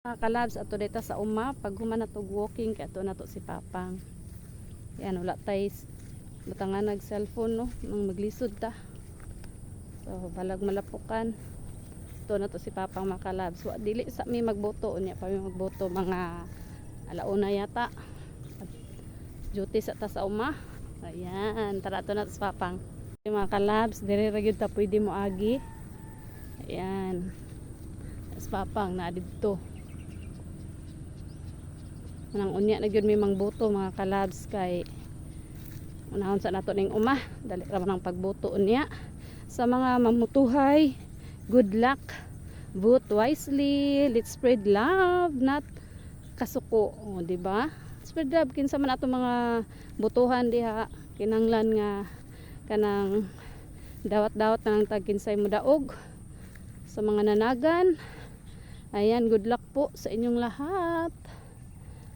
Mga kalabs ato dito sa uma pag human natog walking kay ato nato si Papang. Yan wala tay butangan nag cellphone no nang maglisod ta. So balag malapukan. Ato nato si Papang mga kalabs. Wa dili sa mi magboto unya pa mi magboto mga alauna yata. Duty sa ta sa uma. Ayan, tara ato nato si Papang. Mga kalabs, dire ra gyud ta pwede mo agi. Ayan. Si Papang na didto. Nang unya na gyud may mangboto mga kalabs kay unahon sa nato ning uma dali ra man ang pagboto unya sa mga mamutuhay. Good luck, vote wisely, let's spread love, not kasuko, o di ba? Spread love kinsa man ato mga botohan diha kinanglan nga kanang dawat-dawat nang tag kinsay mo daog sa mga nanagan. Ayan, good luck po sa inyong lahat.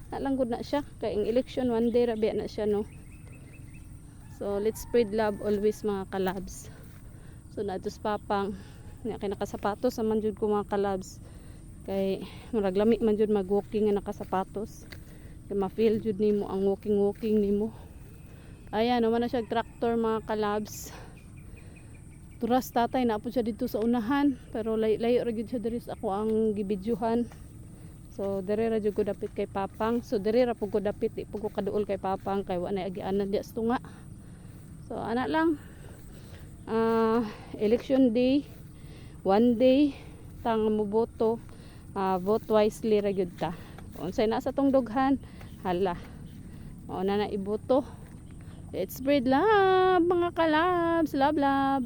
Nalanggod na siya kay ang election one day rabi na siya no. So let's spread love always mga kalabs. So natos Papang nya kay nakasapatos naman jud ko mga kalabs kay murag lami man jud mag walking nga nakasapatos kay ma-feel jud nimo ang walking nimo. Ayan naman na siya tractor mga kalabs. Turas tatay na po siya dito sa unahan pero layo ra gyud siya diri sa ako ang gibidyohan. So dire ra jud ko dapit kay Papang. So dire ra pud ko dapit di pud ko kaduol kay Papang kay wa na agianan diya sa tunga. So ana lang election day one day tang moboto, vote wisely ra gyud ta. Unsay na sa tong dughan hala o na iboto. Let's spread love mga kalabs, love love.